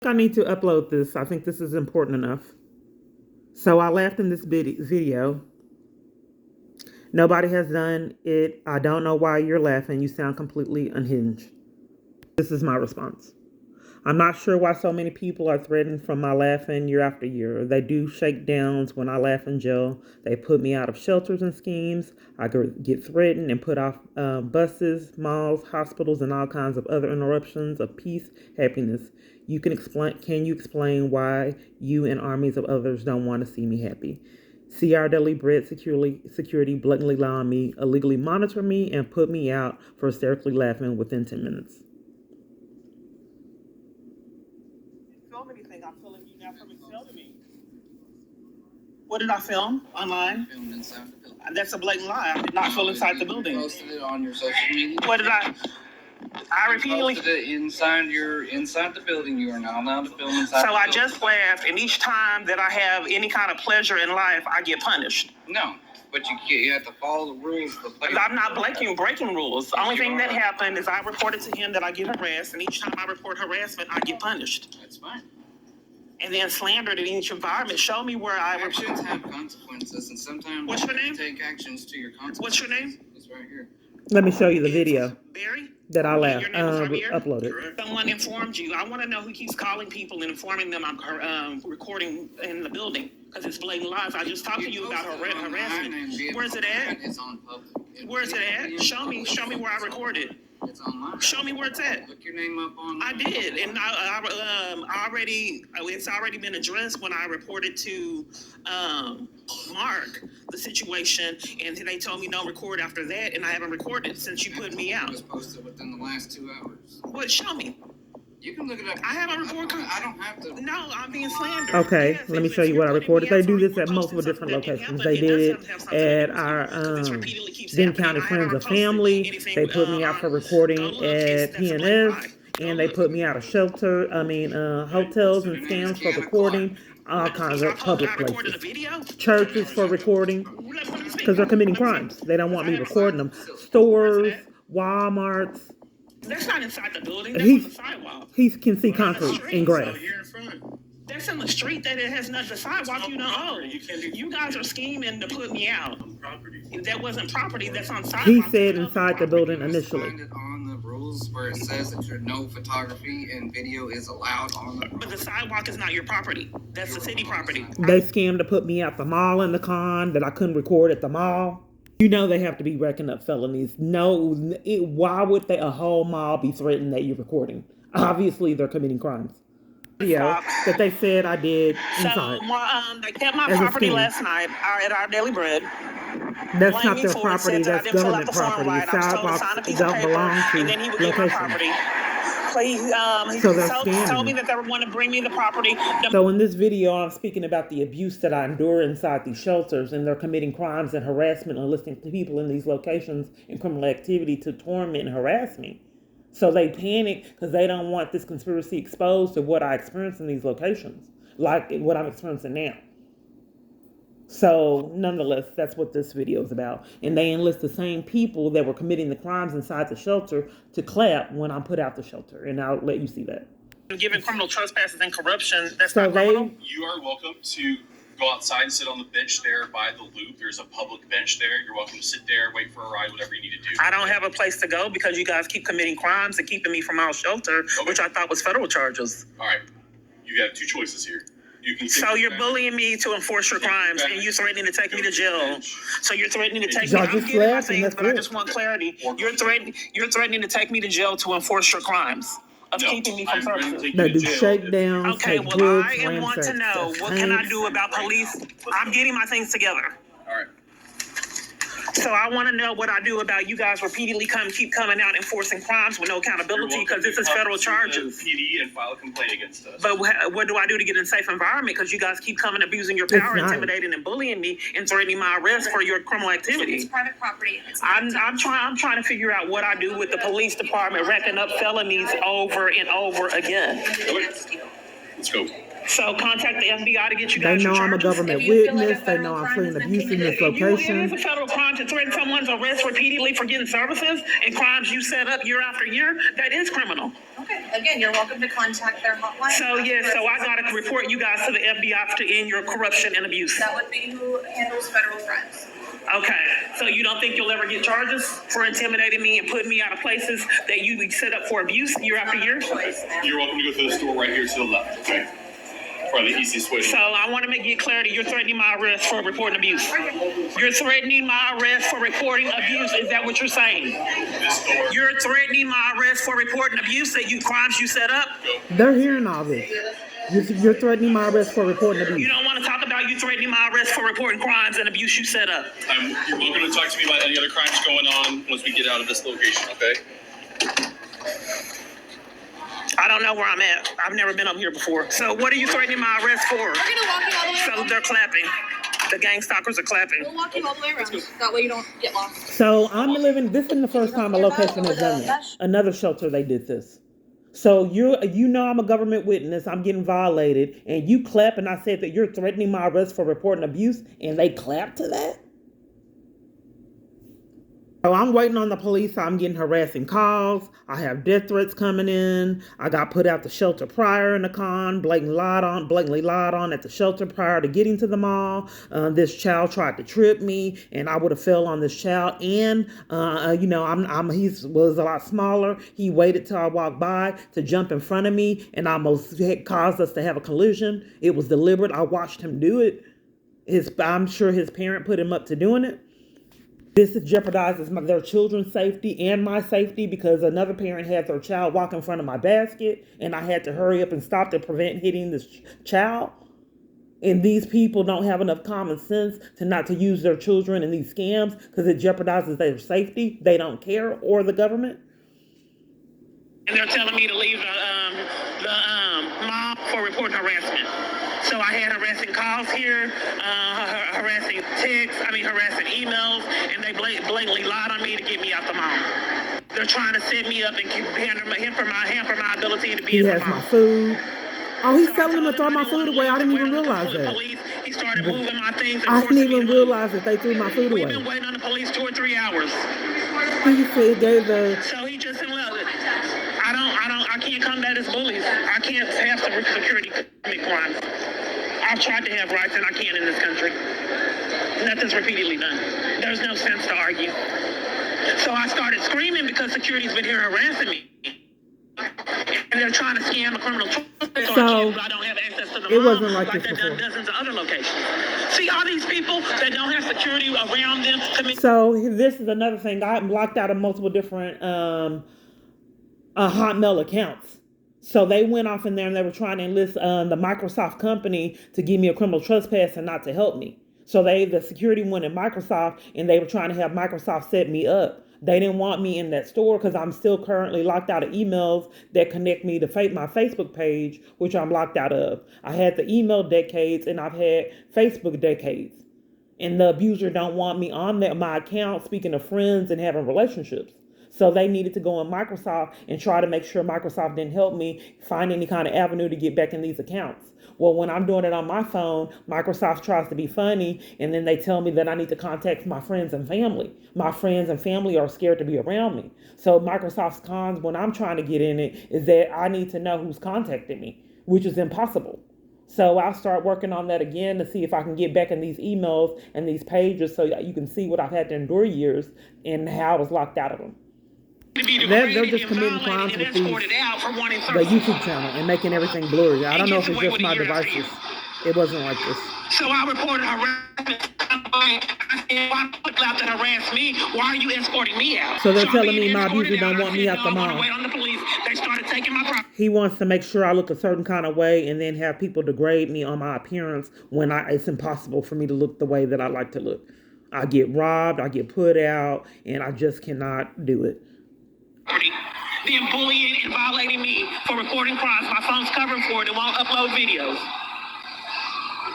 I need to upload this. I think this is important enough. So I laughed in this video. Nobody has done it. I don't know why you're laughing. You sound completely unhinged. This is my response. I'm not sure why so many people are threatened from my laughing year after year. They do shakedowns when I laugh in jail. They put me out of shelters and schemes. I get threatened and put off buses, malls, hospitals, and all kinds of other interruptions of peace, happiness. Can you explain why you and armies of others don't want to see me happy? See our daily bread security blatantly lie on me, illegally monitor me, and put me out for hysterically laughing within 10 minutes. Film anything. I'm filming you now from filming me. What did I film online? Filmed inside the building. That's a blatant lie. I did not film inside the building. You posted it on your social media. What did I repeatedly Posted it inside the building. You are not allowed to film inside. So I just laughed, and each time that I have any kind of pleasure in life, I get punished. No, but you have to follow the rules. I'm not breaking rules. The only thing that happened is I reported to him that I get harassed, and each time I report harassment, I get punished. That's fine. And then slandered in each environment. Show me where I actions have consequences, and sometimes what's your name? Take actions to your consequences. What's your name? It's right here. Let me show you the video. Barry? That I laughed. Your name is Javier? Uploaded. Someone informed you. I want to know who keeps calling people and informing them I'm recording in the building because it's blatant lies. I just talked to you about harassment. Where's it at? It's on public. Where's it at? Show me where I recorded. It's online. Show me where it's at. Look your name up on. I did, and it's already been addressed when I reported to Mark the situation, and they told me don't record after that, and I haven't recorded since you put me out. It was posted within the last 2 hours. What? Show me. You can look it up. I haven't recorded. I don't have to. No, I'm being slandered. Okay, Yes, let me show you what I recorded. They do this at multiple different locations. They did it at our Denton County Friends of Family. They put me out for recording at PNS, and they put me out of hotels and scams for recording, all kinds of public places, churches for recording, because they're committing crimes. They don't want me recording them. Stores, Walmarts. That's not inside the building. That's on the sidewalk. He can see concrete and grass. That's in the street. That it has nothing. The sidewalk you don't own. You guys are scheming to put me out. That wasn't property. That's on sidewalk. He said inside the building initially. Find it on the rules where it says that no photography and video is allowed on the. But the sidewalk is not your property. That's the city property. They scammed to put me at the mall in the con that I couldn't record at the mall. You know they have to be racking up felonies. Why would a whole mall be threatened that you're recording? Obviously, they're committing crimes. Yeah, that they said I did inside. So, they kept my property last night at our daily bread. That's not their property. That's government property. The sidewalks don't belong to location. He told me that they want to bring me the property. So in this video, I'm speaking about the abuse that I endure inside these shelters, and they're committing crimes and harassment and enlisting people in these locations in criminal activity to torment and harass me. So they panic because they don't want this conspiracy exposed to what I experience in these locations, like what I'm experiencing now. So nonetheless, that's what this video is about. And they enlist the same people that were committing the crimes inside the shelter to clap when I'm put out the shelter. And I'll let you see that. Given criminal trespasses and corruption, that's not criminal? You are welcome to go outside and sit on the bench there by the loop. There's a public bench there. You're welcome to sit there, wait for a ride, whatever you need to do. I don't have a place to go because you guys keep committing crimes and keeping me from our shelter, which I thought was federal charges. All right. You have two choices here. So you're bullying me to enforce your crimes, and you're threatening to take me to jail. So you're threatening to take me. I'm getting my things, but I just want clarity. You're threatening to take me to jail to enforce your crimes of keeping me from services. They do shakedowns. Okay, well, I want to know what can I do about police. I'm getting my things together. All right. So I want to know what I do about you guys repeatedly keep coming out enforcing crimes with no accountability because this is federal charges. PD and file a complaint against us. But what do I do to get in a safe environment? Because you guys keep coming abusing your power, intimidating and bullying me, and threatening my arrest for your criminal activity. It's private property. I'm trying to figure out what I do with the police department racking up felonies over and over again. Let's go. So contact the FBI to get you guys. They know I'm a government witness. They know I'm fleeing abuse in this location. It is a federal crime to threaten someone's arrest repeatedly for getting services and crimes you set up year after year. That is criminal. Okay. Again, you're welcome to contact their hotline. So I gotta report you guys to the FBI to end your corruption and abuse. That would be who handles federal crimes. Okay, so you don't think you'll ever get charges for intimidating me and putting me out of places that you set up for abuse year after year? You're welcome to go to the store right here to the left, okay? For the easiest way. So I want to get clarity. You're threatening my arrest for reporting abuse. You're threatening my arrest for reporting abuse. Is that what you're saying? This door. You're threatening my arrest for reporting abuse that crimes you set up? They're hearing all this. You're threatening my arrest for reporting abuse. You don't want to talk about you threatening my arrest for reporting crimes and abuse you set up. You're welcome to talk to me about any other crimes going on once we get out of this location, okay? I don't know where I'm at. I've never been up here before. So what are you threatening my arrest for? We're gonna walk you all the way So around. they're clapping. The gang stalkers are clapping. We'll walk you all the way around. That way you don't get lost. So I'm living. This isn't the first time a location has done this. Another shelter they did this. So you know I'm a government witness. I'm getting violated, and you clap, and I said that you're threatening my arrest for reporting abuse, and they clap to that. So I'm waiting on the police. I'm getting harassing calls. I have death threats coming in. I got put out the shelter prior in the con, blatantly lied on at the shelter prior to getting to the mall. This child tried to trip me, and I would have fell on this child. And he was a lot smaller. He waited till I walked by to jump in front of me, and almost caused us to have a collision. It was deliberate. I watched him do it. I'm sure his parent put him up to doing it. This jeopardizes their children's safety and my safety because another parent had their child walk in front of my basket, and I had to hurry up and stop to prevent hitting this child. And these people don't have enough common sense to not to use their children in these scams because it jeopardizes their safety. They don't care, or the government. And they're telling me to leave the mall for reporting harassment. So I had harassing calls here, harassing harassing emails, and they blatantly lied on me to get me out the mall. They're trying to set me up and hamper my ability to be in the mall. He has my food. Oh, he's telling them to throw my food away. I didn't even realize that. He started moving my things. I didn't even realize that they threw my food away. We've been waiting on the police 2 or 3 hours. He said gave the. So he just in love. I can't combat his bullies. I can't have some security commit crimes. I've tried to have rights and I can't in this country. Nothing's repeatedly done. There's no sense to argue. So I started screaming because security's been here harassing me. And they're trying to scam a criminal trial. So I don't have access to the it wasn't like this they've before. done dozens of other locations. See all these people that don't have security around them. So this is another thing. I'm blocked out of multiple different Hotmail accounts. So they went off in there and they were trying to enlist the Microsoft company to give me a criminal trespass and not to help me. So the security went in Microsoft and they were trying to have Microsoft set me up. They didn't want me in that store because I'm still currently locked out of emails that connect me to my Facebook page, which I'm locked out of. I had the email decades and I've had Facebook decades. And the abuser don't want me on my account speaking to friends and having relationships. So they needed to go on Microsoft and try to make sure Microsoft didn't help me find any kind of avenue to get back in these accounts. Well, when I'm doing it on my phone, Microsoft tries to be funny, and then they tell me that I need to contact my friends and family. My friends and family are scared to be around me. So Microsoft's cons when I'm trying to get in it is that I need to know who's contacting me, which is impossible. So I'll start working on that again to see if I can get back in these emails and these pages so you can see what I've had to endure years and how I was locked out of them. They're just committing crimes with the YouTube channel and making everything blurry. I don't know if it's just my devices. It wasn't like this. So I reported harassment. Why people out to harass me? Why are you escorting me out? So they're telling me my abuser don't want me at the mall. They started taking my property. He wants to make sure I look a certain kind of way and then have people degrade me on my appearance when it's impossible for me to look the way that I like to look. I get robbed, I get put out, and I just cannot do it. Then bullying and violating me for reporting crimes. My phone's covering for it. It won't upload videos.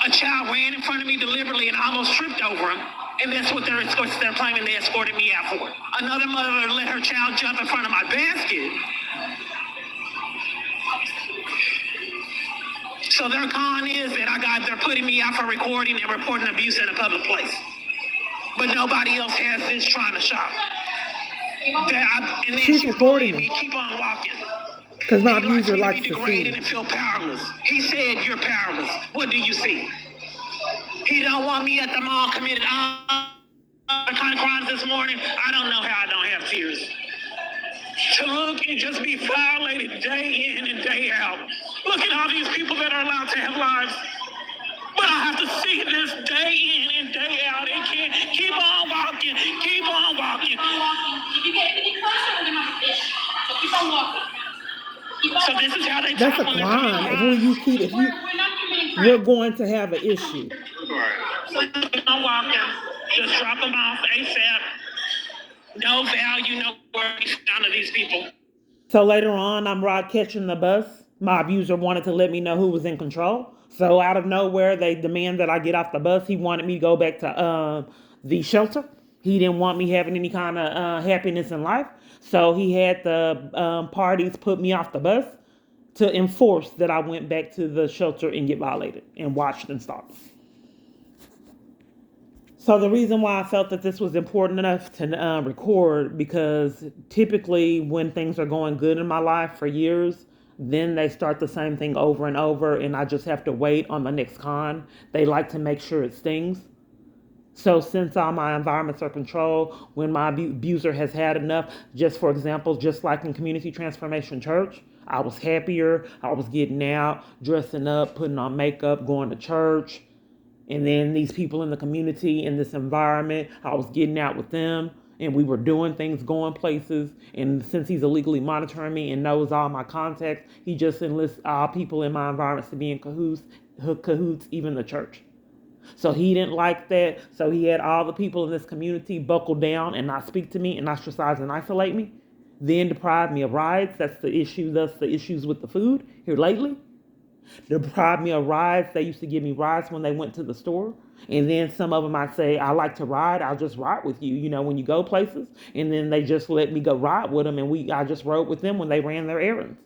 A child ran in front of me deliberately and almost tripped over him. And that's what they're claiming they escorted me out for. Another mother let her child jump in front of my basket. So their con is that they're putting me out for recording and reporting abuse in a public place. But nobody else has this trying to shop. She's recording me. Keep on walking. Because my He likes abuser me to likes be to degraded see. and feel powerless. He said you're powerless. What do you see? He don't want me at the mall committed all kind of crimes this morning. I don't know how I don't have tears. To look and just be violated day in and day out. Look at all these people that are allowed to have lives. But I have to see this day in and day out. It can't keep on walking. Keep on walking. If you get any closer, we're gonna have to fish. So keep on walking. So this is how they That's talk a when they're committing crime. We're not committing We're crime. going to have an issue. So keep on walking. Just drop them off ASAP. No value, no worries, none of these people. So later on, I'm catching the bus. My abuser wanted to let me know who was in control. So out of nowhere, they demand that I get off the bus. He wanted me to go back to the shelter. He didn't want me having any kind of happiness in life. So he had the parties put me off the bus to enforce that I went back to the shelter and get violated and watched and stopped. So the reason why I felt that this was important enough to record, because typically when things are going good in my life for years, then they start the same thing over and over, and I just have to wait on the next con. They like to make sure it stings. So since all my environments are controlled, when my abuser has had enough, just for example, just like in Community Transformation Church, I was happier. I was getting out, dressing up, putting on makeup, going to church. And then these people in the community, in this environment, I was getting out with them and we were doing things, going places. And since he's illegally monitoring me and knows all my contacts, he just enlists all people in my environments to be in cahoots, even the church. So he didn't like that. So he had all the people in this community buckle down and not speak to me and ostracize and isolate me. Then deprive me of rides. That's the issue. That's the issues with the food here lately. Deprived me of rides. They used to give me rides when they went to the store. And then some of them I say, I like to ride. I'll just ride with you, when you go places. And then they just let me go ride with them. And I just rode with them when they ran their errands.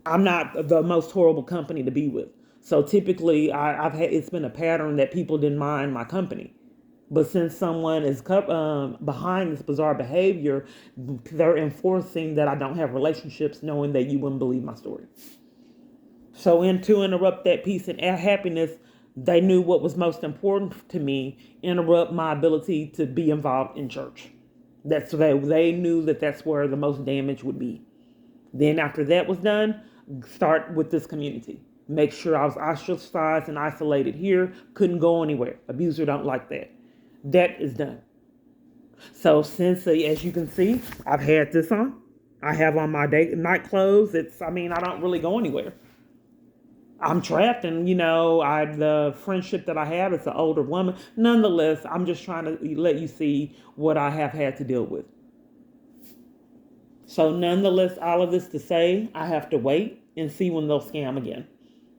I'm not the most horrible company to be with. So typically it's been a pattern that people didn't mind my company. But since someone is behind this bizarre behavior, they're enforcing that I don't have relationships, knowing that you wouldn't believe my story. So to interrupt that peace and happiness, they knew what was most important to me, interrupt my ability to be involved in church. They knew that that's where the most damage would be. Then after that was done, start with this community. Make sure I was ostracized and isolated here, couldn't go anywhere. Abuser don't like that. That is done. So since, as you can see, I've had this on. I have on my night clothes. I don't really go anywhere. I'm trapped, and the friendship that I have is an older woman. Nonetheless, I'm just trying to let you see what I have had to deal with. So nonetheless, all of this to say, I have to wait and see when they'll scam again.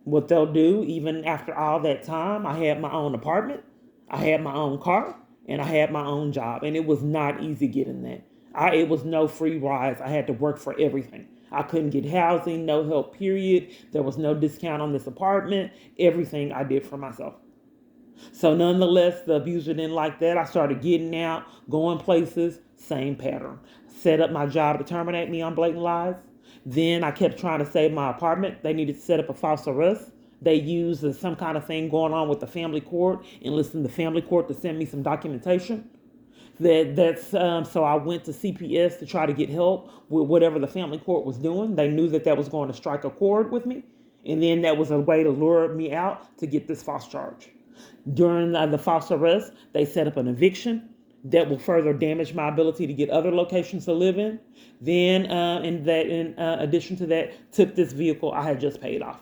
What they'll do, even after all that time, I had my own apartment, I had my own car, and I had my own job, and it was not easy getting that. It was no free rides. I had to work for everything. I couldn't get housing, no help, period. There was no discount on this apartment. Everything I did for myself. So nonetheless, the abuser didn't like that. I started getting out, going places, same pattern. Set up my job to terminate me on blatant lies. Then I kept trying to save my apartment. They needed to set up a false arrest. They used some kind of thing going on with the family court, enlisting the family court to send me some documentation. So I went to CPS to try to get help with whatever the family court was doing. They knew that was going to strike a chord with me. And then that was a way to lure me out to get this false charge. During the false arrest, they set up an eviction that will further damage my ability to get other locations to live in. Then, in addition to that, took this vehicle I had just paid off.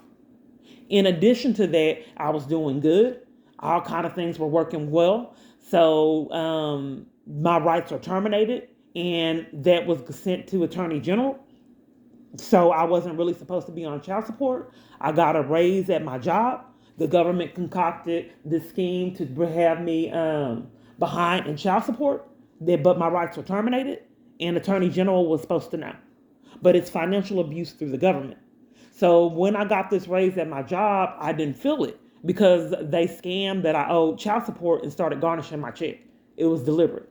In addition to that, I was doing good. All kind of things were working well. So my rights are terminated, and that was sent to Attorney General. So I wasn't really supposed to be on child support. I got a raise at my job. The government concocted this scheme to have me behind in child support, but my rights were terminated, and Attorney General was supposed to know. But it's financial abuse through the government. So when I got this raise at my job, I didn't feel it because they scammed that I owed child support and started garnishing my check. It was deliberate.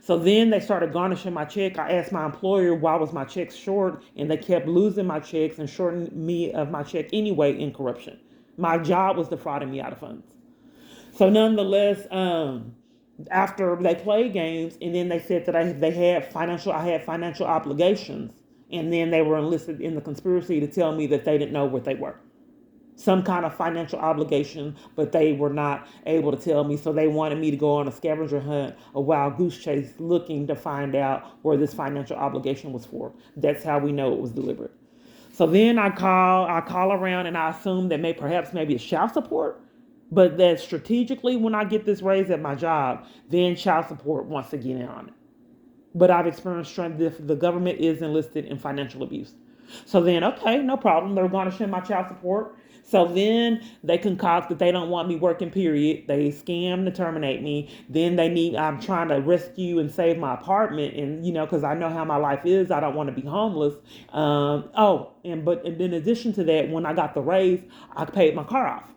So then they started garnishing my check. I asked my employer why was my checks short, and they kept losing my checks and shorting me of my check anyway in corruption. My job was defrauding me out of funds. So nonetheless, after they played games, and then they said that I had financial obligations, and then they were enlisted in the conspiracy to tell me that they didn't know what they were. Some kind of financial obligation, but they were not able to tell me. So they wanted me to go on a scavenger hunt, a wild goose chase, looking to find out where this financial obligation was for. That's how we know it was deliberate. So then I call around, and I assume that maybe it's child support, but that strategically when I get this raise at my job, then child support wants to get in on it. But I've experienced the government is enlisted in financial abuse. So then, okay, no problem. They're garnishing my child support. So then they concoct that they don't want me working, period. They scam to terminate me. Then I'm trying to rescue and save my apartment. And, because I know how my life is, I don't want to be homeless. But in addition to that, when I got the raise, I paid my car off.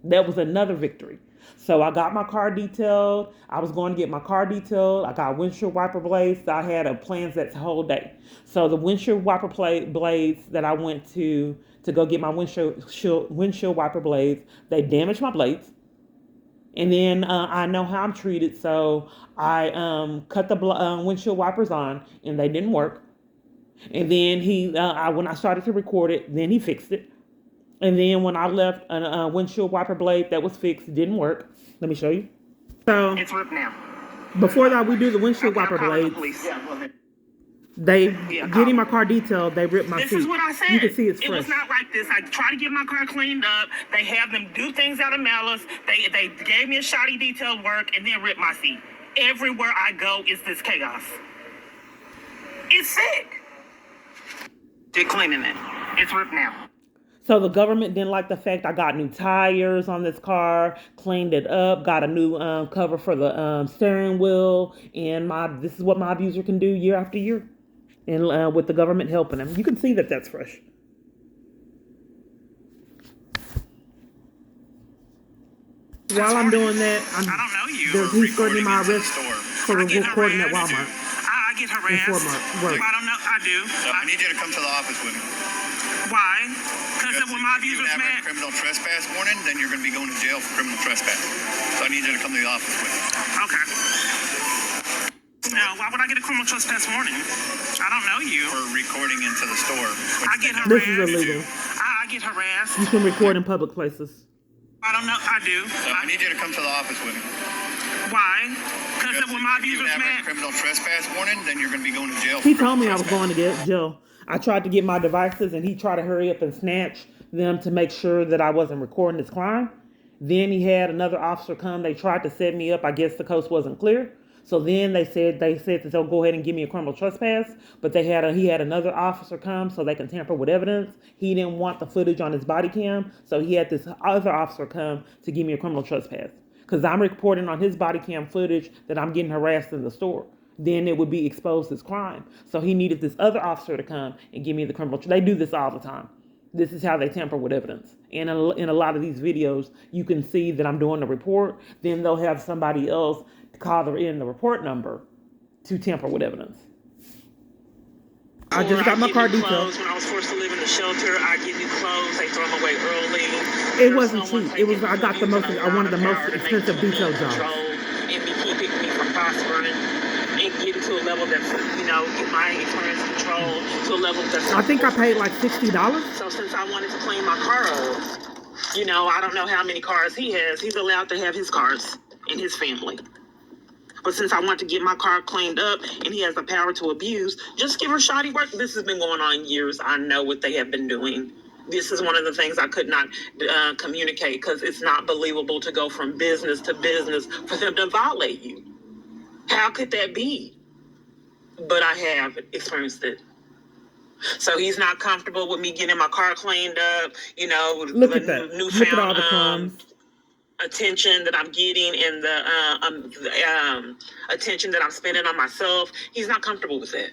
That was another victory. So I got my car detailed. I was going to get my car detailed. I got windshield wiper blades. I had plans that whole day. So the windshield wiper blades that I went to go get my windshield wiper blades, they damaged my blades. And then I know how I'm treated, so I cut the windshield wipers on, and they didn't work. And then when I started to record it, then he fixed it. And then when I left, a windshield wiper blade that was fixed didn't work. Let me show you. So It's ripped now. before that, we do the windshield wiper blades. Getting my car detailed, they ripped my seat. This is what I said. You can see it's It fresh. was not like this. I tried to get my car cleaned up. They have them do things out of malice. They gave me a shoddy detailed work and then ripped my seat. Everywhere I go is this chaos. It's sick. They're cleaning it. It's ripped now. So the government didn't like the fact I got new tires on this car, cleaned it up, got a new cover for the steering wheel, and this is what my abuser can do year after year, and with the government helping him. You can see that that's fresh. While I'm doing that, I don't know you. he's threatening my arrest for recording at Walmart. I get harassed. Right. I don't know. I do. I need you to come to the office with me. Why? Because when my abuser's you have mad. a criminal trespass warning, then you're going to be going to jail for criminal trespass. So I need you to come to the office with me. Okay. Now, why would I get a criminal trespass warning? I don't know you. For recording into the store. I get harassed. This is illegal. I get harassed. You can record in public places. I don't know. I do. So I need you to come to the office with me. Why? Because when my abuser's you have mad. a criminal trespass warning, then you're going to be going to jail. He told me I was going to get jail. I tried to get my devices, and he tried to hurry up and snatch them to make sure that I wasn't recording this crime. Then he had another officer come. They tried to set me up. I guess the coast wasn't clear. So then they said that they'll go ahead and give me a criminal trespass. But he had another officer come so they can tamper with evidence. He didn't want the footage on his body cam, so he had this other officer come to give me a criminal trespass. Because I'm reporting on his body cam footage that I'm getting harassed in the store. Then it would be exposed as crime. So he needed this other officer to come and give me the criminal. They do this all the time. This is how they tamper with evidence. And in a lot of these videos, you can see that I'm doing the report. Then they'll have somebody else call in the report number to tamper with evidence. I just got my car detailed. When I was forced to live in the shelter, I get new clothes. They throw them away early. It wasn't cheap. I got one of the most expensive detail jobs. And be keeping me from prospering and getting to a level that's, get my experience control to a level that's. I think I paid like $60. So since I wanted to clean my car up, I don't know how many cars he has. He's allowed to have his cars in his family. But since I want to get my car cleaned up and he has the power to abuse, just give her shoddy work. This has been going on years. I know what they have been doing. This is one of the things I could not communicate because it's not believable to go from business to business for them to violate you. How could that be? But I have experienced it. So he's not comfortable with me getting my car cleaned up, Look at that. Look at all the crumbs. Attention that I'm getting and the attention that I'm spending on myself. He's not comfortable with that.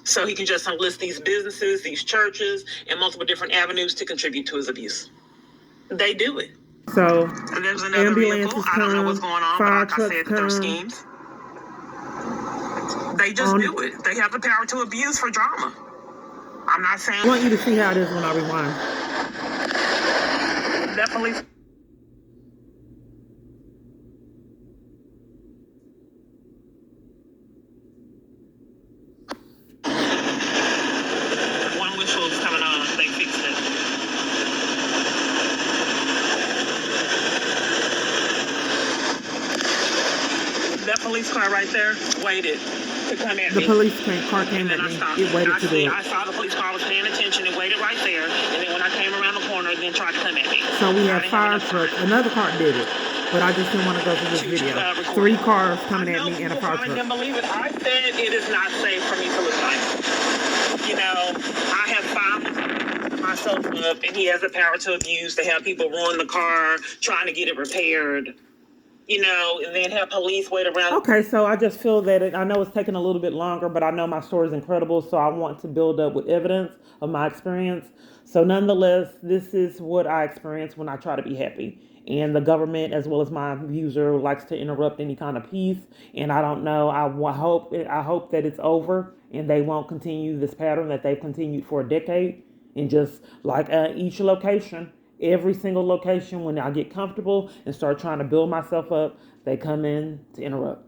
So he can just enlist these businesses, these churches, and multiple different avenues to contribute to his abuse. They do it. So and there's another vehicle. I don't know what's going on, fire but like I said, trucks there's come. schemes. They just do it. They have the power to abuse for drama. I'm not saying. I want you to see how it is when I rewind. Definitely. One whistle is coming on. They fixed it. That police car right there waited to come at me. The police car came at And then me. I stopped. It waited to do it. I saw the police car was paying attention and waited right there. And then when I came around the corner, then tried to come at me. So we have fire trucks. Another car did it, but I just didn't want to go through this video. 3 cars coming at me and a fire truck. I can't believe it. I said it is not safe for me to look like. You know, I have found myself up, and he has the power to abuse, to have people ruin the car, trying to get it repaired. You know, and then have police wait around. Okay, so I just feel that I know it's taking a little bit longer, but I know my story is incredible, so I want to build up with evidence of my experience. So nonetheless, this is what I experience when I try to be happy. And the government, as well as my abuser, likes to interrupt any kind of peace. And I don't know. I hope that it's over and they won't continue this pattern that they've continued for a decade. And just like each location, every single location, when I get comfortable and start trying to build myself up, they come in to interrupt.